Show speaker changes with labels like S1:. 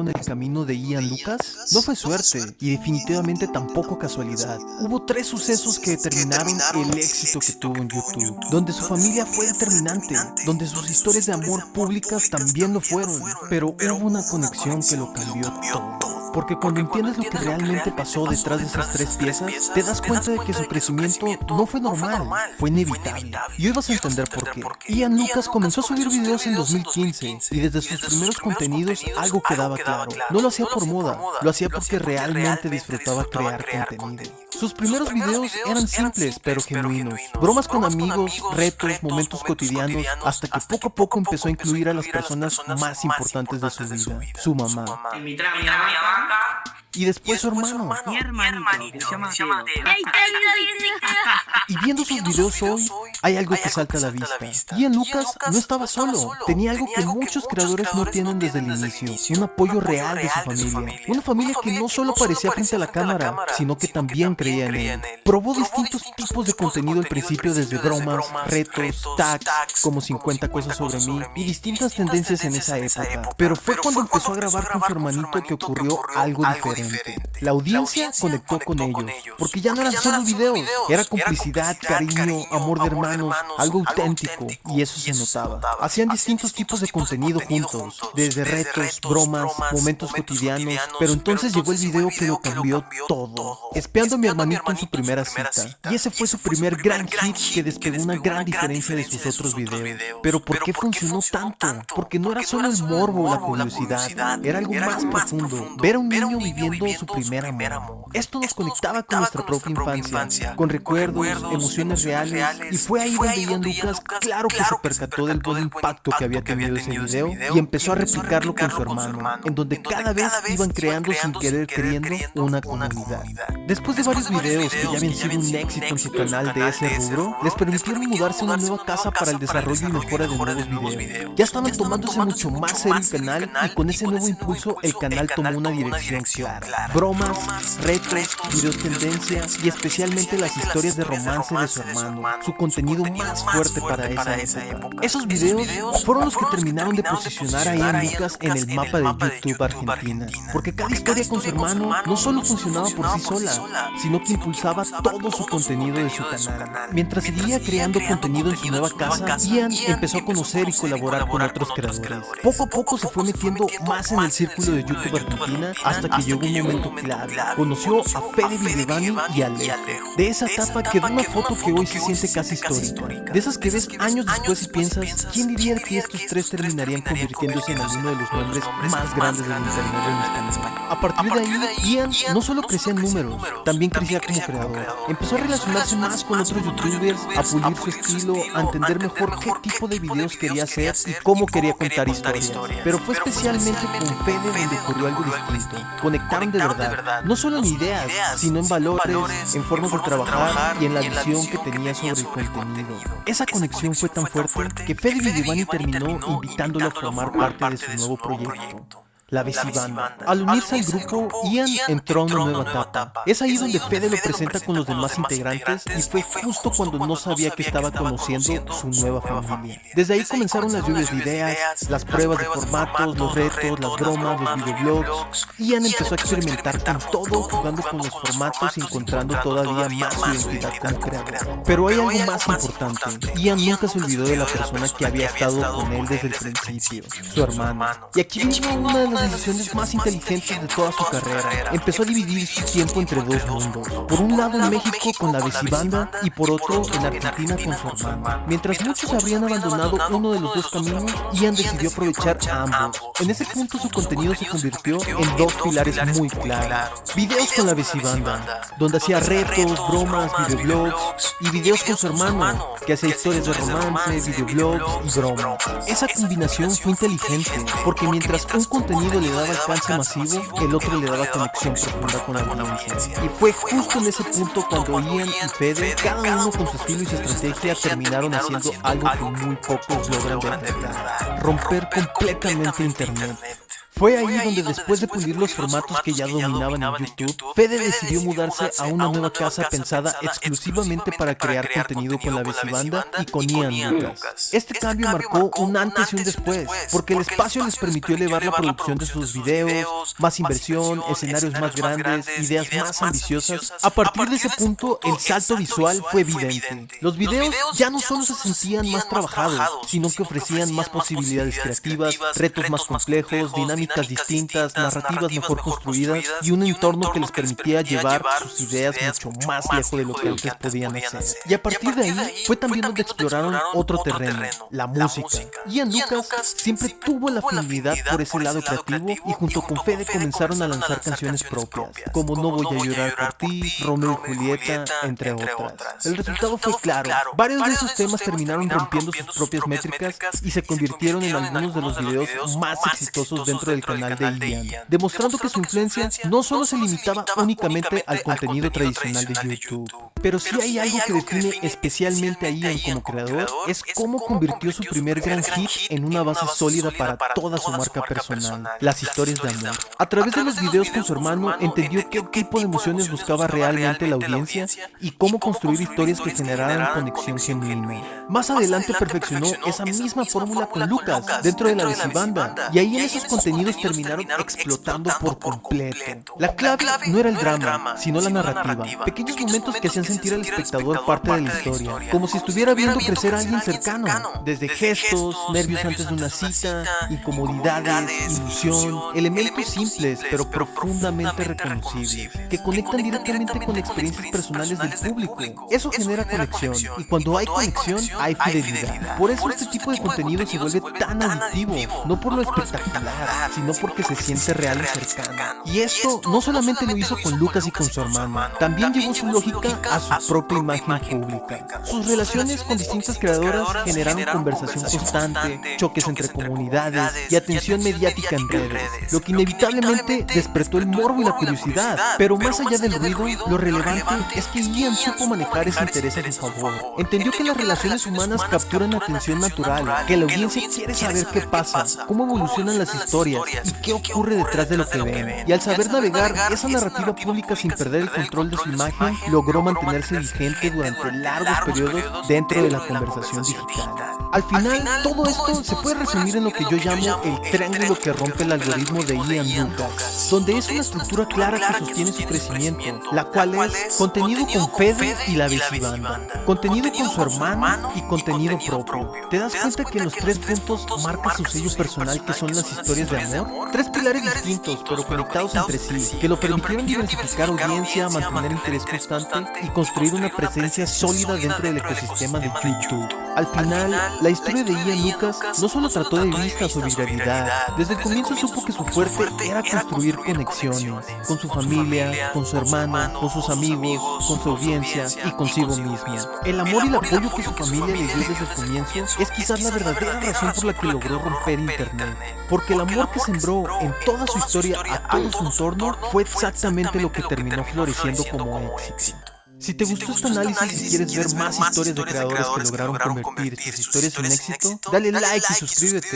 S1: en el camino de Ian Lucas? No fue suerte y definitivamente tampoco casualidad. Hubo 3 sucesos que determinaron el éxito que tuvo en YouTube, donde su familia fue determinante, donde sus historias de amor públicas también lo fueron, pero hubo una conexión que lo cambió todo. Porque cuando entiendes lo que realmente pasó detrás de esas 3 piezas, te das cuenta de que su crecimiento no fue normal, fue inevitable. Y hoy vas a entender por qué. Ian Lucas comenzó a subir videos en 2015 y desde sus primeros contenidos algo quedaba claro. No lo hacía por moda, lo hacía porque realmente disfrutaba crear contenido. Sus primeros videos eran simples pero genuinos, bromas con amigos, retos, momentos cotidianos, hasta que poco a poco empezó a incluir a las personas más importantes de su vida, su mamá. Y después su hermano.
S2: Mi hermanito, que se llama Diego.
S1: Y viendo sus videos hoy, hay algo que salta a la vista. Ian Lucas no estaba solo. Tenía algo que muchos creadores no tienen desde el inicio. Un apoyo real de su familia. Una familia que no solo aparecía frente a la cámara, sino que también creía en él. Probó distintos tipos de contenido al principio, desde bromas, retos, tags, como 50 cosas sobre mí, y distintas tendencias en esa época. Pero fue cuando empezó a grabar con su hermanito que ocurrió algo diferente. La audiencia conectó con ellos, porque ya no eran solo videos, era complicidad, cariño, amor de hermanos, algo auténtico, y eso se notaba. Hacían distintos tipos de contenido juntos, desde retos, bromas, momentos cotidianos, pero entonces llegó el video que lo cambió todo. Espiando a mi hermanito en su primera cita, y ese fue su primer gran hit que despegó una gran diferencia de sus otros videos. Pero ¿por qué funcionó tanto? Porque no era solo el morbo o la curiosidad, era algo más profundo, ver a un niño viviendo su primer amor. Esto nos conectaba con nuestra propia infancia, con recuerdos, emociones reales, y fue ahí donde Ian Lucas, claro que se percató del buen impacto que había tenido ese video y empezó a replicarlo con su hermano, en donde cada vez iban creando sin querer queriendo una comunidad. Después de varios videos que ya habían sido un éxito en su canal de ese rubro, les permitieron mudarse a una nueva casa para el desarrollo y mejora de nuevos videos. Ya estaban tomándose mucho más serio el canal, y con ese nuevo impulso el canal tomó una dirección clara. Bromas, retos, videos tendencia y especialmente las historias de romance de su hermano, su contenido más fuerte para esa época. Esos videos fueron los que terminaron de posicionar a Ian Lucas en el mapa de YouTube Argentina, porque cada historia con su hermano no solo funcionaba por sí sola, sino que impulsaba todo su contenido de su canal. Mientras seguía creando contenido en su nueva casa, Ian empezó a conocer y colaborar con otros creadores. Poco a poco se fue metiendo más en el círculo de YouTube Argentina hasta que llegó un momento clave. Conoció a Fede Vigevani y a Alejo. De esa etapa quedó una foto que hoy se siente casi histórica. De esas que ves años después y piensas, ¿quién diría que estos 3 terminarían convirtiéndose en alguno de los nombres más grandes del internet en español? A partir de ahí, Ian no solo crecía en números, también crecía como creador. Empezó a relacionarse más con otros youtubers, a pulir su estilo, a entender mejor qué tipo de videos quería hacer y cómo quería contar historias. Pero fue especialmente con Fede donde ocurrió algo distinto. Conectaron de verdad, no solo en ideas, sino en valores, en formas de trabajar y en la visión que tenía sobre el contenido. Esa conexión fue tan fuerte que Fede Vigevani terminó invitándolo a formar parte de su nuevo proyecto, la Vesibanda. Al unirse al grupo, Ian entró a una nueva etapa. Es ahí donde Fede lo presenta con los demás integrantes, y fue justo cuando no sabía que estaba conociendo su nueva familia. Desde ahí comenzaron las lluvias de ideas, las pruebas de formatos, los retos, las bromas, los videoblogs. Ian empezó a experimentar con todo, jugando con los formatos y encontrando todavía más su identidad como creador. Pero hay algo más importante. Ian nunca se olvidó de la persona que había estado con él desde el principio, su hermano. Y aquí vino una de las decisiones más inteligentes de toda su carrera. Empezó a dividir su tiempo entre 2 mundos. Por un lado en México con la Vesibanda y por otro en Argentina con su hermano. Mientras muchos habrían abandonado uno de los 2 caminos, Ian decidió aprovechar a ambos. En ese punto su contenido se convirtió en 2 pilares muy claros. Videos con la Vesibanda, donde hacía retos, bromas, videoblogs, y videos con su hermano, que hacía historias de romance, videoblogs y bromas. Esa combinación fue inteligente, porque mientras un contenido le daba alcance masivo, el otro le daba conexión profunda con la audiencia. Y fue justo en ese punto cuando Ian y Fede, cada uno con su estilo y su estrategia, terminaron haciendo algo que muy pocos logran de verdad: romper completamente internet. Fue ahí donde, después de pulir los formatos que ya dominaban en YouTube, Fede decidió mudarse a una nueva casa pensada exclusivamente para crear contenido con la Vesibanda y con Ian Lucas. Este cambio marcó un antes y un después, porque el espacio les permitió elevar la producción de sus videos, más inversión, escenarios más grandes, ideas más ambiciosas. A partir de ese punto, el salto visual fue evidente. Los videos ya no solo se sentían más trabajados, sino que ofrecían más posibilidades creativas, retos más complejos, dinámicas distintas, narrativas mejor construidas y un entorno que les permitía llevar sus ideas mucho más lejos de lo que antes podían hacer. Y a partir de ahí fue también donde exploraron otro terreno, la música. Ian Lucas siempre tuvo la afinidad por ese lado creativo y junto con Fede comenzaron a lanzar canciones propias, como No Voy a Llorar por Ti, Romeo y Julieta, entre otras. El resultado fue claro, varios de esos temas terminaron rompiendo sus propias métricas y se convirtieron en algunos de los videos más exitosos dentro del canal de Ian, demostrando que su influencia no solo se limitaba únicamente al contenido tradicional de YouTube. Pero si hay algo que define especialmente a Ian como creador, es cómo convirtió su primer gran hit en una base sólida para toda su marca personal, las historias de amor. A través de los videos con su hermano, entendió qué tipo de emociones buscaba realmente la audiencia y cómo construir historias que generaran conexión genuina. Más adelante perfeccionó esa misma fórmula con Lucas dentro de la Vesibanda, y ahí en esos contenidos terminaron explotando por completo. La clave no era el drama, sino la narrativa. Pequeños momentos que hacían sentir al espectador parte de la historia, como si estuviera viendo crecer a alguien cercano, desde gestos, nervios antes de una cita, incomodidades, ilusión, elementos simples pero profundamente reconocibles, que conectan directamente con experiencias personales del público. Eso genera conexión, y cuando hay conexión, hay fidelidad. Por eso este tipo de contenido se vuelve tan adictivo, no por lo espectacular, sino porque se siente real y cercano. Y esto no solamente lo hizo con Lucas y con su hermano, también llevó su lógica a su propia imagen pública. Sus relaciones con distintas creadoras generaron conversación constante, choques entre comunidades y atención mediática en redes, lo que inevitablemente despertó el morbo y la curiosidad. Pero más allá del ruido, lo relevante es que Ian supo manejar ese interés a su favor. Entendió que las relaciones humanas capturan atención natural, que la audiencia quiere saber qué pasa, cómo evolucionan las historias y qué ocurre detrás de lo que ven. Y al saber navegar esa narrativa pública sin perder el control de su imagen, logró mantenerse vigente durante largos periodos dentro de la conversación digital. Al final, todo esto se puede resumir en lo que yo llamo el triángulo que rompe el algoritmo de Ian Lucas, donde es una estructura clara que sostiene su crecimiento, la cual es contenido con Fede y la Vesibanda, contenido con su hermano y contenido propio. ¿Te das cuenta que en los tres puntos marca su sello personal, que son las historias de amor? Tres pilares distintos pero conectados entre sí, que lo permitieron diversificar audiencia, mantener interés constante y construir una presencia sólida dentro del ecosistema de YouTube. Al final, la historia de Ian Lucas no solo trató de vistas o viralidad. Desde el comienzo supo que su fuerte era construir conexiones con su familia, con su hermano, con sus amigos, con su audiencia y consigo mismo. El amor y el apoyo que su familia le dio desde el comienzo es quizás la verdadera razón por la que logró romper internet, porque el amor que sembró en toda su historia a todo su entorno fue exactamente lo que terminó floreciendo como éxito. Si te gustó este análisis y quieres ver más historias de creadores que lograron convertir sus historias en éxito, dale like y suscríbete.